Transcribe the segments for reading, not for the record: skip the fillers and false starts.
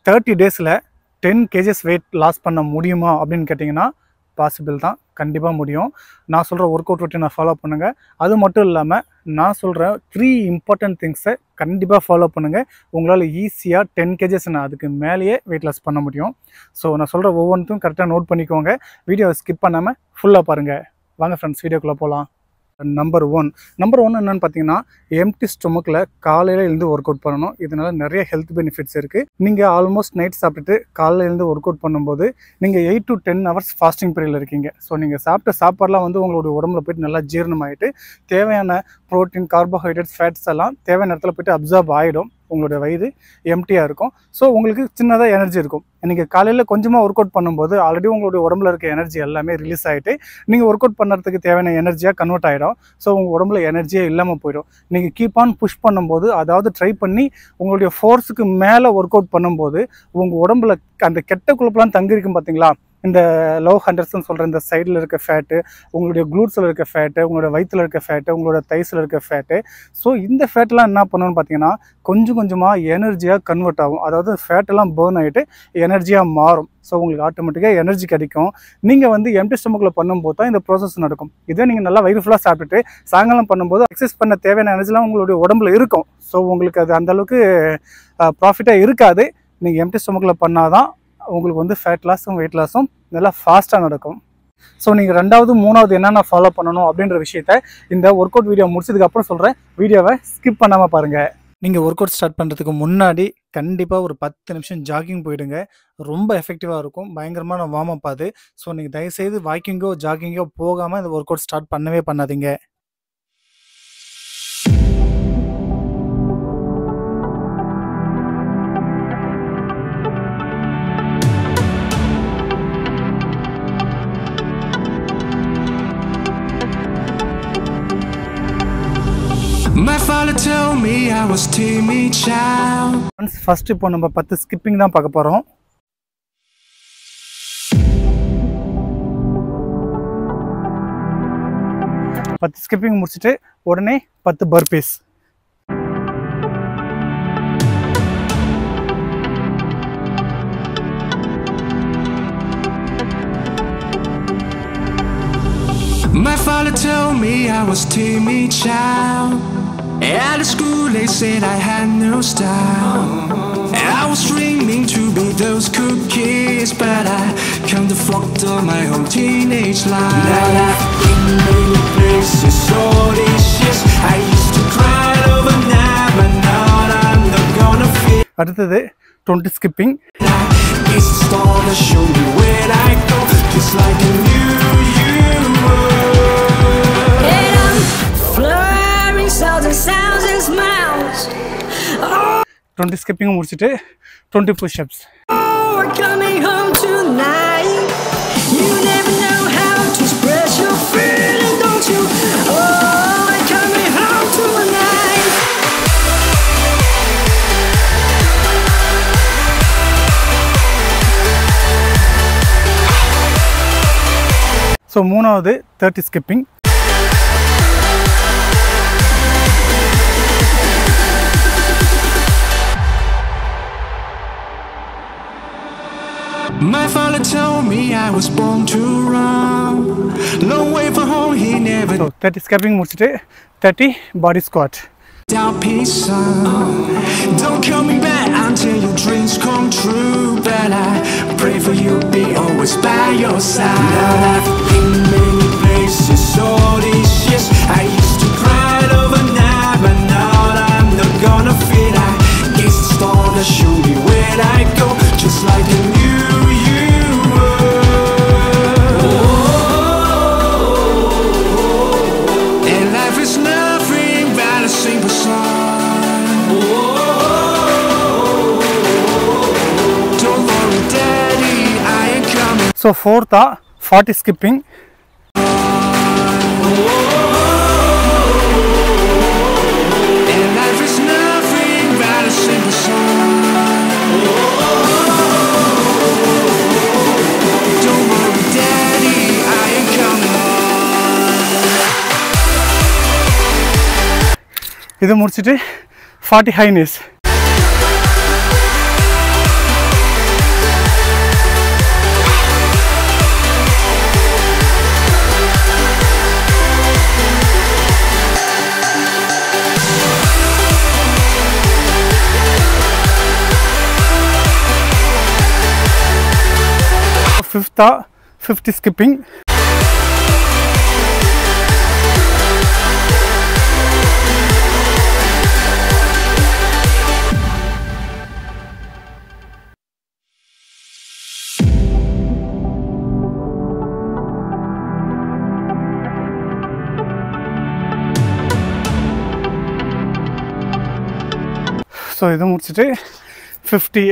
30 daysல 10 kgs weight loss பண்ண முடியுமா அப்படின்னு கேட்டிங்கன்னா பாசிபிள் தான், கண்டிப்பாக முடியும். நான் சொல்கிற ஒர்க் அவுட் ரொட்டீனை ஃபாலோ பண்ணுங்கள். அது மட்டும் இல்லாமல் நான் சொல்கிற 3 இம்பார்ட்டன்ட் திங்ஸை கண்டிப்பாக ஃபாலோ பண்ணுங்கள். உங்களால் ஈஸியாக 10 kgs அதுக்கு மேலேயே வெயிட் லாஸ் பண்ண முடியும். ஸோ நான் சொல்கிற ஒவ்வொன்றும் கரெக்டாக நோட் பண்ணிக்கோங்க. வீடியோவை ஸ்கிப் பண்ணாமல் ஃபுல்லாக பாருங்கள். வாங்க ஃப்ரெண்ட்ஸ், வீடியோக்குள்ளே போகலாம். நம்பர் ஒன் என்னென்னு பார்த்தீங்கன்னா, எம்டி ஸ்டொமக்கில் காலையில் எழுந்து ஒர்க் அவுட் பண்ணணும். இதனால் நிறைய ஹெல்த் பெனிஃபிட்ஸ் இருக்குது. நீங்கள் ஆல்மோஸ்ட் நைட் சாப்பிட்டுட்டு காலையில் எழுந்து ஒர்க் அவுட் பண்ணும்போது நீங்கள் 8 to 10 hours ஃபாஸ்டிங் பீரியடில் இருக்கீங்க. ஸோ நீங்கள் சாப்பிட்ட சாப்பாடெலாம் உங்களுடைய உடம்புல போய்ட்டு நல்லா ஜீரணமாகிட்டு தேவையான ப்ரோட்டீன், கார்போஹைட்ரேட்ஸ், ஃபேட்ஸ் எல்லாம் தேவையான இடத்துல போய்ட்டு அப்சார்ப் ஆகிடும். உங்களோட வயிறு எம்டியாக இருக்கும். ஸோ உங்களுக்கு சின்னதாக எனர்ஜி இருக்கும். நீங்கள் காலையில் கொஞ்சமாக ஒர்க் அவுட் பண்ணும்போது ஆல்ரெடி உங்களுடைய உடம்புல இருக்க எனர்ஜி எல்லாமே ரிலீஸ் ஆகிட்டு நீங்கள் ஒர்க் அவுட் பண்ணுறதுக்கு தேவையான எனர்ஜியாக கன்வெர்ட் ஆகிடும். ஸோ உங்கள் உடம்புல எனர்ஜியே இல்லாமல் போயிடும். நீங்கள் கீப் ஆன் புஷ் பண்ணும்போது, அதாவது ட்ரை பண்ணி உங்களுடைய ஃபோர்ஸுக்கு மேலே ஒர்க் அவுட் பண்ணும்போது உங்கள் உடம்புல அந்த கெட்ட கொழுப்புலாம் தங்கியிருக்கும் பார்த்தீங்களா, இந்த லோ ஹண்டர்ஸ்ன்னு சொல்கிற இந்த சைடில் இருக்க ஃபேட்டு, உங்களுடைய க்ளூட்ஸில் இருக்க ஃபேட்டு, உங்களோட வயிற்றில் இருக்க ஃபேட்டு, உங்களோட தைஸில் இருக்க ஃபேட்டு. ஸோ இந்த ஃபேட்டெலாம் என்ன பண்ணணும்னு பார்த்தீங்கன்னா கொஞ்சம் கொஞ்சமாக எனர்ஜியாக கன்வெர்ட் ஆகும். அதாவது ஃபேட்டெல்லாம் பர்ன் ஆகிட்டு எனர்ஜியாக மாறும். ஸோ உங்களுக்கு ஆட்டோமேட்டிக்காக எனர்ஜி கிடைக்கும். நீங்கள் எம்டி ஸ்டொமக்கில் பண்ணும்போது தான் இந்த ப்ராசஸ் நடக்கும். இதே நீங்கள் நல்லா வயிறு ஃபுல்லாக சாப்பிட்டுட்டு சாயங்காலம் பண்ணும்போது எக்ஸசைஸ் பண்ண தேவையான எனர்ஜிலாம் உங்களுடைய உடம்புல இருக்கும். ஸோ உங்களுக்கு அது அந்தளவுக்கு ப்ராஃபிட்டாக இருக்காது. நீங்கள் எம்டி ஸ்டொமக்கில் பண்ணால் தான் உங்களுக்கு ஃபேட் லாஸும் வெயிட் லாஸும் நல்லா ஃபாஸ்ட்டாக நடக்கும். ஸோ நீங்கள் 2வது 3வது என்னென்ன ஃபாலோ பண்ணணும் அப்படின்ற விஷயத்த இந்த ஒர்க் அவுட் வீடியோ முடிச்சதுக்கப்புறம் சொல்கிறேன். வீடியோவை ஸ்கிப் பண்ணாமல் பாருங்கள். நீங்கள் ஒர்க் அவுட் ஸ்டார்ட் பண்ணுறதுக்கு முன்னாடி கண்டிப்பாக ஒரு 10 நிமிஷம் ஜாகிங் போயிடுங்க. ரொம்ப எஃபெக்டிவாக இருக்கும். பயங்கரமான வார்ம் அப் அது. ஸோ நீங்கள் தயவுசெய்து வாக்கிங்கோ ஜாகிங்கோ போகாமல் இந்த ஒர்க் அவுட் ஸ்டார்ட் பண்ணவே பண்ணாதீங்க. My father told me I was timid child. First இப்போ நம்ம 10 ஸ்கிப்பிங் தான் பார்க்க போகிறோம். ஸ்கிப்பிங் முடிச்சுட்டு உடனே 10 burpees. My father told me I was timid child. At the school they said I had no style. I was dreaming to be those cool kids, but I come to flocked on my whole teenage life. Now I've been many places all these years. I used to cry overnight, but now I'm not gonna feel. அடுத்தது 20 skipping. It's the star to show me where I go, just like a new you. 20 skipping முடிச்சிட்டு 20 push-ups. Coming home tonight. You never know how to express your feeling, don't you? Oh, coming home tonight. So 3வது 30 skipping. My father told me I was born to run. Long way from home, he never. So 30 skipping முடிச்சிட்டு 30 பாடி squad. Down peace, son. Don't call me back until your dreams come true. But I pray for you, be always by your side. Now I've been many places all these years. I used to cry overnight, but now I'm not gonna feel. I guess the star to show me where I go, just like a new. So 4th 40 skipping. இது முடிச்சிட்டு 40 high knees. 5th 50 skipping. So இது முடிச்சிட்டு 50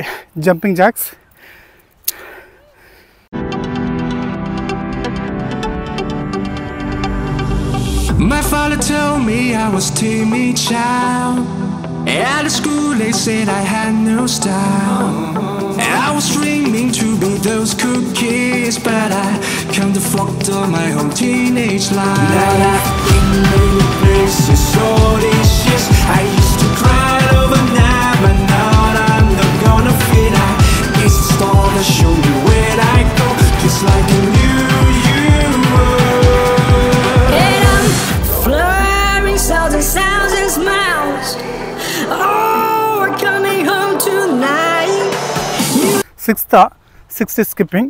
jumping jacks. My father told me I was timid child. At the school they said I had no style. I was dreaming to be those cool kids, but I can't afford all my whole teenage life. Now I've been many places, all these years I used to cry overnight, but now I'm not gonna fit. I guess the star that show me where I go, just like a new you were. And I'm flying sounds and sounds and smiles. Oh, we're coming home tonight. 6th 60 skipping.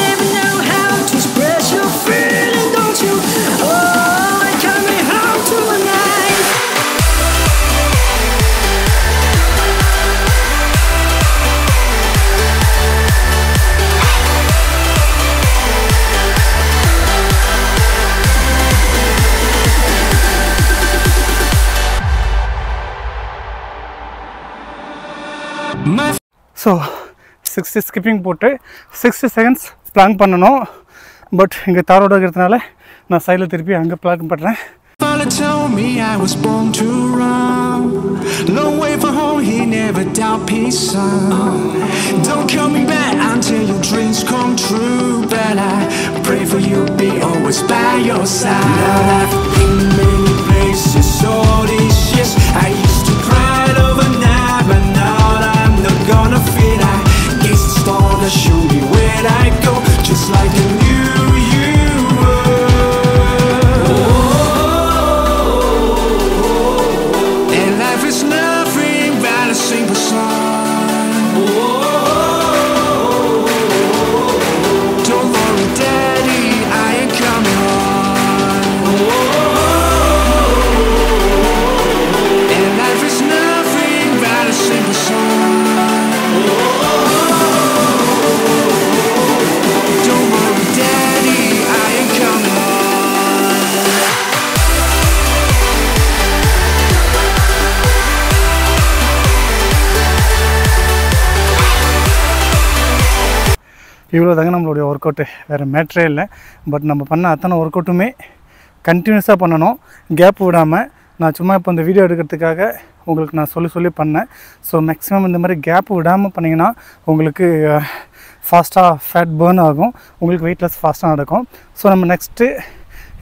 Never know how to express your feeling, don't you? Oh, we're coming home tonight. My so 60 skipping போட்டு 60 seconds plan பண்ணணும். But இங்கே தாரோட இருக்கிறதுனால நான் சைடில் திருப்பி அங்கே plan பண்ணுறேன். father told me I was born to run. Long way from home, he never doubt peace, son. Don't call me back until your dreams come true. But I pray for you, be always by your side. Now I've been many places, all these years I used to cry overnight, but now I'm not gonna fit. I guess the star that show me where I go, just like a new you were. And life is nothing but a simple song. Don't worry, Daddy, I ain't coming home. And life is nothing but a simple song. Don't worry, Daddy, I ain't coming home. இவ்வளோ தாங்க நம்மளுடைய work out, வேறு மேட்ரே இல்லை. But நம்ம பண்ண அத்தனை work அவுட்டுமே கண்டினியூஸாக பண்ணணும், கேப் விடாமல். நான் சும்மா இப்போ இந்த வீடியோ எடுக்கிறதுக்காக உங்களுக்கு நான் சொல்லி பண்ணேன். ஸோ மேக்ஸிமம் இந்த மாதிரி கேப் விடாமல் பண்ணிங்கன்னா உங்களுக்கு ஃபாஸ்ட்டாக ஃபேட் பேர்ன் ஆகும், உங்களுக்கு வெயிட் லாஸ் ஃபாஸ்ட்டாக நடக்கும். ஸோ நம்ம நெக்ஸ்ட்டு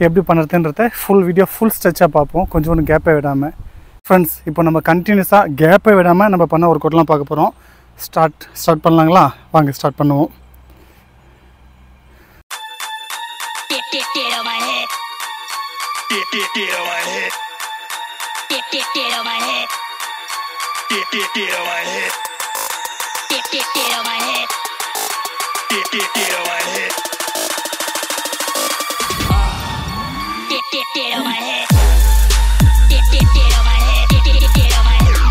எப்படி பண்ணுறதுன்றத ஃபுல் வீடியோ ஃபுல் ஸ்ட்ரெச்சாக பார்ப்போம், கொஞ்சம் கேப்பே விடாமல். ஃப்ரெண்ட்ஸ், இப்போ நம்ம கண்டினியூஸாக கேப்பே விடாமல் நம்ம பண்ண ஒர்க் அவுட்லாம் பார்க்க போகிறோம். ஸ்டார்ட் பண்ணலாங்களா? வாங்க ஸ்டார்ட் பண்ணுவோம். Get on my head. Get on my head. Get on my head. Get on my head. Get on my head. Get on my head. Get on my head. Get on my head. Get on my head. Get on my head.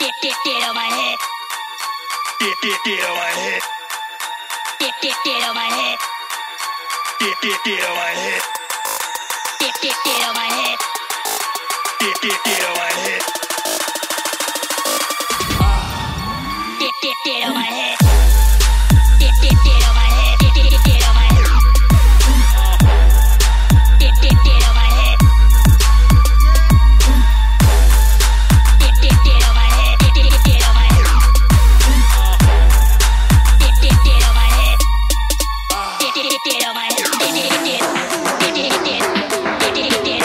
Get on my head. Get on my head. Get on my head. Get on my head. Get on my head. Get on my head. Get on my head. Get on my head. Get on my head. Get on my head. Get on my head. Get on my head. Get on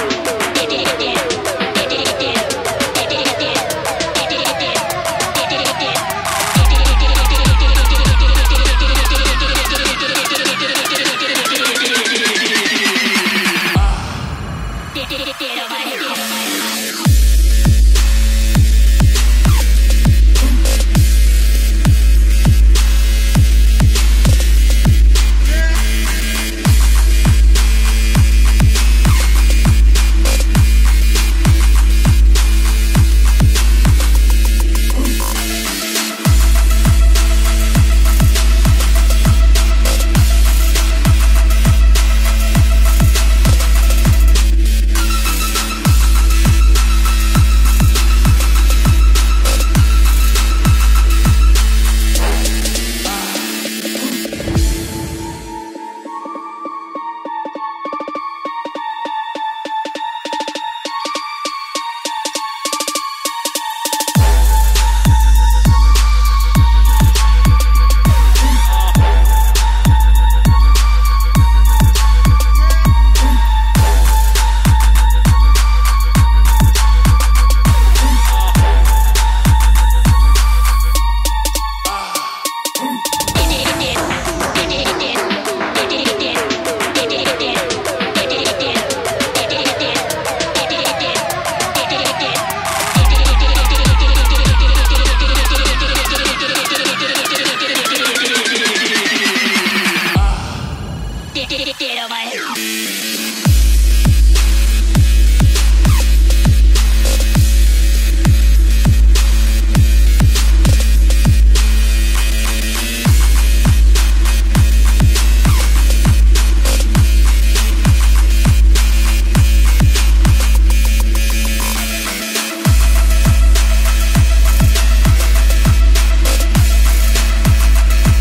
my head. Get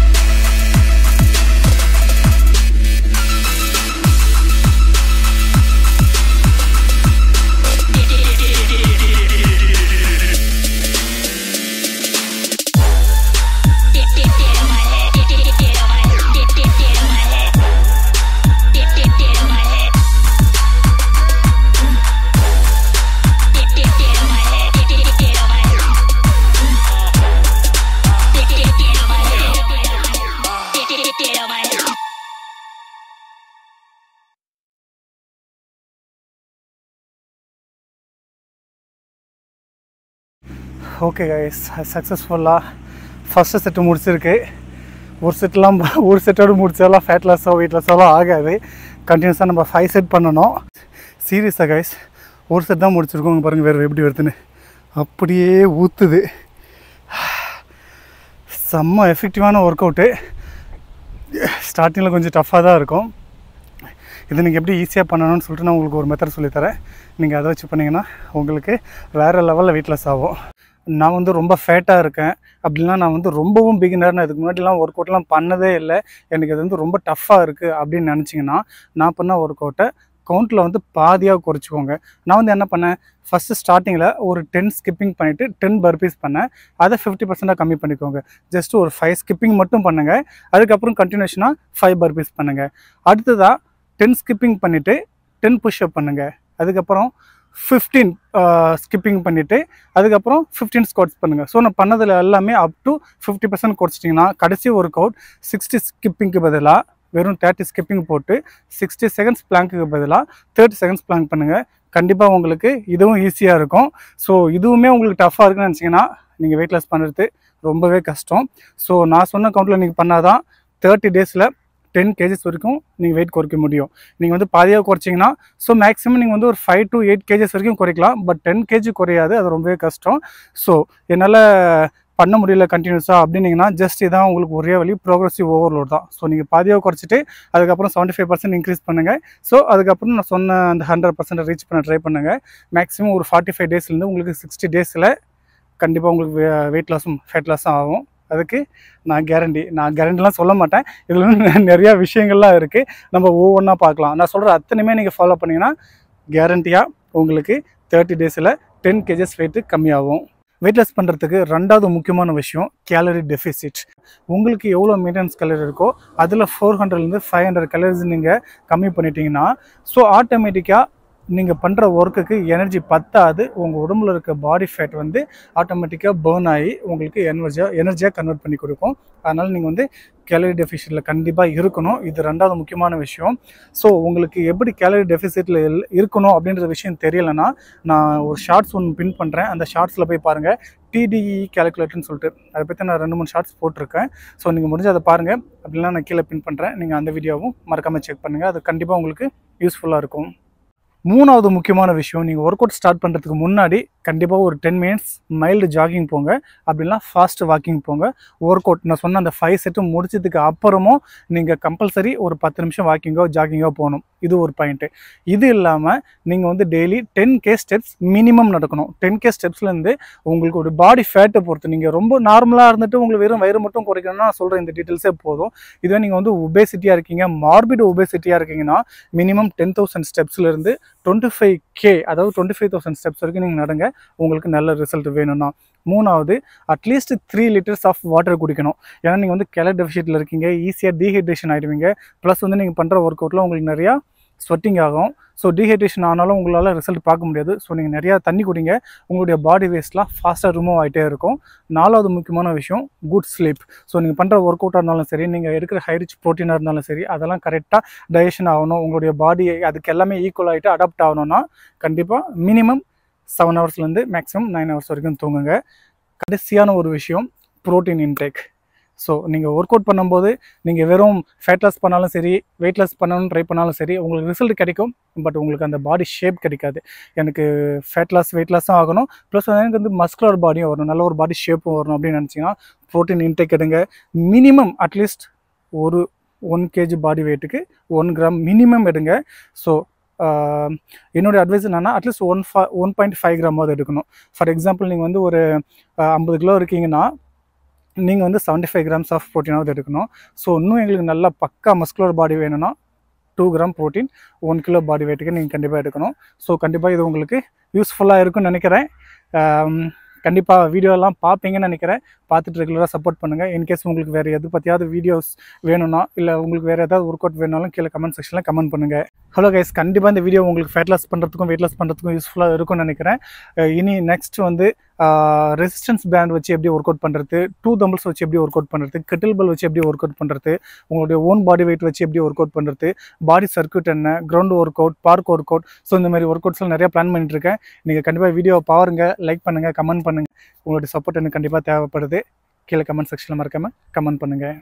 on my okay guys, சக்ஸஸ்ஃபுல்லாக first set முடிச்சிருக்கு. ஒரு செட்டெலாம் ஒரு செட்டோடு முடிச்சாலாம் fat லாஸோ wait லாஸோலாம் ஆகாது. கண்டினியூஸாக நம்ம 5 set பண்ணணும். சீரியஸாக guys, ஒரு set தான் முடிச்சிருக்கோங்க. பாருங்கள் வேறு எப்படி வருதுன்னு, அப்படியே ஊற்றுது. செம்ம எஃபெக்டிவான ஒர்க் அவுட்டு. ஸ்டார்டிங்கில் கொஞ்சம் டஃப்பாக தான் இருக்கும். இது நீங்கள் எப்படி ஈஸியாக பண்ணணும்னு சொல்லிட்டு நான் உங்களுக்கு ஒரு மெத்தட் சொல்லித்தரேன். நீங்கள் அதை வச்சு பண்ணிங்கன்னா உங்களுக்கு வேறு லெவலில் வெயிட் லாஸ் ஆகும். நான் வந்து ரொம்ப ஃபேட்டாக இருக்கேன் அப்படின்னா, நான் வந்து ரொம்பவும் பிகினர், நான் இதுக்கு முன்னாடிலாம் ஒர்க் அவுட்லாம் பண்ணதே இல்லை, எனக்கு இது வந்து ரொம்ப டஃப்பாக இருக்குது அப்படின்னு நினச்சிங்கன்னா, நான் பண்ண ஒர்க் அவுட்டை கவுண்ட்டில் வந்து பாதியாக குறைச்சிக்கோங்க. நான் வந்து என்ன பண்ணேன், ஃபஸ்ட்டு ஸ்டார்டிங்கில் ஒரு 10 ஸ்கிப்பிங் பண்ணிவிட்டு 10 பர்பீஸ் பண்ணேன். அதை 50% கம்மி பண்ணிக்கோங்க. ஜஸ்ட்டு ஒரு 5 ஸ்கிப்பிங் மட்டும் பண்ணுங்கள். அதுக்கப்புறம் கண்டினியூஷனாக 5 பர்பீஸ் பண்ணுங்கள். அடுத்ததாக 10 ஸ்கிப்பிங் பண்ணிவிட்டு 10 புஷ்அப் பண்ணுங்கள். அதுக்கப்புறம் 15 ஸ்கிப்பிங் பண்ணிவிட்டு அதுக்கப்புறம் 15 ஸ்குவாட்ஸ் பண்ணுங்கள். ஸோ நான் பண்ணதில் எல்லாமே அப் டு 50% குறைச்சிட்டிங்கன்னா கடைசி ஒர்க் அவுட் 60 ஸ்கிப்பிங்க்கு பதிலாக வெறும் 30 ஸ்கிப்பிங் போட்டு 60 செகண்ட்ஸ் பிளாங்க்குக்கு பதிலாக 30 செகண்ட்ஸ் பிளாங்க் பண்ணுங்கள். கண்டிப்பாக உங்களுக்கு இதுவும் ஈஸியாக இருக்கும். ஸோ இதுவுமே உங்களுக்கு டஃப்பாக இருக்குன்னு நினச்சிங்கன்னா நீங்கள் வெயிட் லாஸ் பண்ணுறது ரொம்பவே கஷ்டம். ஸோ நான் சொன்ன கவுண்டில் நீங்கள் பண்ணால் தான் 30 டேஸில் 10 kgs வரைக்கும் நீங்கள் வெயிட் குறைக்க முடியும். நீங்கள் வந்து பாதியாக குறைச்சிங்கன்னா ஸோ மேக்ஸிமம் நீங்கள் வந்து ஒரு 5 to 8 kgs வரைக்கும் குறைக்கலாம். பட் 10 kg குறையாது, அது ரொம்பவே கஷ்டம். ஸோ என்னால் பண்ண முடியல கண்டினியூஸாக அப்படின்னீங்கன்னா ஜஸ்ட் இதான் உங்களுக்கு ஒரே வழி, ப்ரோக்ரஸிவ் ஓவர்லோட் தான். ஸோ நீங்கள் பாதியாக குறைச்சிட்டு அதுக்கப்புறம் 75% இன்க்ரீஸ் பண்ணுங்கள். ஸோ அதுக்கப்புறம் நான் சொன்ன அந்த 100% ரீச் பண்ண ட்ரை பண்ணுங்கள். மேக்ஸிமம் ஒரு 45 டேஸ்லேருந்து உங்களுக்கு 60 டேஸில் கண்டிப்பாக உங்களுக்கு வெயிட் லாஸும் ஃபேட் லாஸும் ஆகும். அதுக்கு நான் கேரண்டிலாம் சொல்ல மாட்டேன். இதில் நிறையா விஷயங்கள்லாம் இருக்குது, நம்ம ஒவ்வொன்றா பார்க்கலாம். நான் சொல்கிற அத்தனையுமே நீங்கள் ஃபாலோ பண்ணிங்கன்னா கேரண்டியாக உங்களுக்கு 30 டேஸில் 10 kgs வெயிட்டு கம்மியாகும். வெயிட் லாஸ் பண்ணுறதுக்கு ரெண்டாவது முக்கியமான விஷயம் கேலரி டெஃபிசிட். உங்களுக்கு எவ்வளோ மெயின்டெனன்ஸ் கேலரி இருக்கோ அதில் 400லேருந்து 500 கேலரிஸ் நீங்கள் கம்மி பண்ணிட்டீங்கன்னா ஸோ ஆட்டோமேட்டிக்காக நீங்கள் பண்ணுற ஒர்க்குக்கு எனர்ஜி பத்தாது. உங்கள் உடம்புல இருக்க பாடி ஃபேட் வந்து ஆட்டோமேட்டிக்காக பேர்ன் ஆகி உங்களுக்கு எனர்ஜியாக கன்வெர்ட் பண்ணி கொடுக்கும். அதனால் நீங்கள் வந்து கேலரி டெஃபிசிட்டில் கண்டிப்பாக இருக்கணும். இது ரெண்டாவது முக்கியமான விஷயம். ஸோ உங்களுக்கு எப்படி கேலரி டெஃபிசிட்டில் இருக்கணும் அப்படின்ற விஷயம் தெரியலைன்னா நான் ஒரு ஷார்ட்ஸ் ஒன்று பின் பண்ணுறேன். அந்த ஷார்ட்ஸில் போய் பாருங்கள், TDE கேல்குலேட்டர்னு சொல்லிட்டு அதை பற்றி நான் 2-3 ஷார்ட்ஸ் போட்டிருக்கேன். ஸோ நீங்கள் முடிஞ்சு அதை பாருங்கள். அப்படின்னா நான் கீழே பின் பண்ணுறேன், நீங்கள் அந்த வீடியோவும் மறக்காமல் செக் பண்ணுங்கள். அது கண்டிப்பாக உங்களுக்கு யூஸ்ஃபுல்லாக இருக்கும். மூணாவது முக்கியமான விஷயம், நீங்கள் ஒர்க் அவுட் ஸ்டார்ட் பண்ணுறதுக்கு முன்னாடி கண்டிப்பாக ஒரு 10 minutes மைல்டு ஜாகிங் போங்க, அப்படின்னா ஃபாஸ்ட் வாக்கிங் போங்க. ஒர்க் அவுட் நான் சொன்ன அந்த 5 செட்டு முடிச்சதுக்கு அப்புறமும் நீங்கள் கம்பல்சரி ஒரு 10 நிமிஷம் வாக்கிங்கோ ஜாகிங்கோ போகணும். இது ஒரு பாயிண்ட்டு. இது இல்லாமல் நீங்கள் வந்து டெய்லி 10K ஸ்டெப்ஸ் மினிமம் நடக்கணும். 10K ஸ்டெப்ஸ்லேருந்து உங்களுக்கு ஒரு பாடி ஃபேட்டை பொறுத்து, நீங்கள் ரொம்ப நார்மலாக இருந்துட்டு உங்களுக்கு வெறும் வயிறு மட்டும் குறைக்கணும்னா நான் சொல்கிற இந்த டீட்டெயில்ஸே போதும். இதுவே நீங்கள் வந்து ஒபேசிட்டியாக இருக்கீங்க, மார்பிட் ஒபேசிட்டியாக இருக்கீங்கன்னா மினிமம் 10,000 ஸ்டெப்ஸ்லேருந்து 25K அதாவது 25,000 ஸ்டெப்ஸ் வரைக்கும் நீங்கள் நடங்க, உங்களுக்கு நல்ல ரிசல்ட் வேணும்னா. மூணாவது, அட்லீஸ்ட் 3 liters ஆஃப் வாட்டர் குடிக்கணும். ஏன்னா நீங்கள் வந்து கேலரி டெஃபிசிட்டில் இருக்கீங்க, ஈஸியாக டீஹைட்ரேஷன் ஆகிடுவீங்க. ப்ளஸ் வந்து நீங்கள் பண்ணுற ஒர்க் அவுட்டில் உங்களுக்கு நிறையா ஸ்வெட்டிங் ஆகும். ஸோ டீஹைட்ரேஷன் ஆனாலும் உங்களால் ரிசல்ட் பார்க்க முடியாது. ஸோ நீங்கள் நிறையா தண்ணி குடிங்க, உங்களுடைய பாடி வேஸ்ட்லாம் ஃபாஸ்ட்டாக ரிமூவ் ஆகிட்டே இருக்கும். நாலாவது முக்கியமான விஷயம் குட் ஸ்லீப். ஸோ நீங்கள் பண்ணுற ஒர்க் அவுட்டாக இருந்தாலும் சரி, நீங்கள் எடுக்கிற ஹை ரிச் ப்ரோட்டீனாக இருந்தாலும் சரி, அதெல்லாம் கரெக்டாக டைஜஷன் ஆகணும். உங்களுடைய பாடி அதுக்கு எல்லாமே ஈக்குவல் ஆகிட்டு அடாப்ட் ஆகணும்னா கண்டிப்பாக மினிமம் 7 ஹவர்ஸ்லேருந்து மேக்ஸிமம் 9 ஹவர்ஸ் வரைக்கும் தூங்குங்க. கடைசியான ஒரு விஷயம் ப்ரோட்டீன் இன்டேக். ஸோ நீங்கள் ஒர்க் அவுட் பண்ணும்போது நீங்கள் வெறும் ஃபேட் லாஸ் பண்ணாலும் சரி, வெயிட் லாஸ் பண்ணணும்னு ட்ரை பண்ணாலும் சரி, உங்களுக்கு ரிசல்ட் கிடைக்கும். பட் உங்களுக்கு அந்த பாடி ஷேப் கிடைக்காது. எனக்கு ஃபேட் லாஸ் வெயிட் லாஸும் ஆகணும், ப்ளஸ் எனக்கு வந்து மஸ்குலர் பாடியும் வரணும், நல்ல ஒரு பாடி ஷேப்பும் வரணும் அப்படின்னு நினச்சிங்கன்னா ப்ரோட்டீன் இன்டேக் எடுங்க. மினிமம் அட்லீஸ்ட் ஒரு 1 kg பாடி வெயிட்டுக்கு 1 கிராம் மினிமம் எடுங்க. ஸோ என்னுடைய அட்வைஸ் என்னன்னா அட்லீஸ்ட் 1.5 கிராமாவது எடுக்கணும். ஃபார் எக்ஸாம்பிள் நீங்கள் வந்து ஒரு 50 கிலோ இருக்கீங்கன்னா நீங்கள் வந்து 75 grams ஆஃப் ப்ரோட்டீனாவது எடுக்கணும். ஸோ இன்னும் எங்களுக்கு நல்லா பக்கா மஸ்குலர் பாடி வேணும்னா 2 கிராம் ப்ரோட்டீன் 1 கிலோ பாடி வெயிட்டுக்கு நீங்கள் கண்டிப்பாக எடுக்கணும். ஸோ கண்டிப்பாக இது உங்களுக்கு யூஸ்ஃபுல்லாக இருக்குன்னு நினைக்கிறேன். கண்டிப்பாக வீடியோலாம் பார்ப்பீங்கன்னு நினைக்கிறேன். பார்த்துட்டு ரெகுலராக சப்போர்ட் பண்ணுங்கள். இன்கேஸ் உங்களுக்கு வேறு எது பற்றியாவது வீடியோஸ் வேணும்னா, இல்லை உங்களுக்கு வேறு ஏதாவது ஒர்க் அவுட் வேணாலும் கீழே கமெண்ட் செக்ஷனில் கமெண்ட் பண்ணுங்கள். ஹலோ கைஸ், கண்டிப்பாக இந்த வீடியோ உங்களுக்கு ஃபேட் லாஸ் பண்ணுறதுக்கும் வெயிட் லாஸ் பண்ணுறதுக்கும் யூஸ்ஃபுல்லாக இருக்கும்னு நினைக்கிறேன். இனி நெக்ஸ்ட் வந்து ரெசிஸ்டன்ஸ் பேண்ட் வச்சு எப்படி ஒர்க் அவுட் பண்ணுறது, 2 dumbbells வச்சு எப்படி ஒர்க் அவுட் பண்ணுறது, கெட்டில் பெல் வச்சு எப்படி ஒர்க் அவுட் பண்ணுறது, உங்களுடைய ஓன் பாடி வெயிட் வச்சு எப்படி ஒர்க் அவுட் பண்ணுறது, பாடி சர்க்யூட் என்ன, ground work out, park work out, so இந்த மாதிரி ஒர்க் அவுட்ஸ்லாம் நிறையா பிளான் பண்ணிட்டுருக்கேன். நீங்கள் கண்டிப்பாக வீடியோவை பாருங்கள், லைக் பண்ணுங்கள், கமெண்ட் பண்ணுங்கள். உங்களுடைய சப்போர்ட் எனக்கு கண்டிப்பாக தேவைப்படுது. கீழே கமெண்ட் செக்ஷனில் மறக்காமல் கமெண்ட் பண்ணுங்கள்.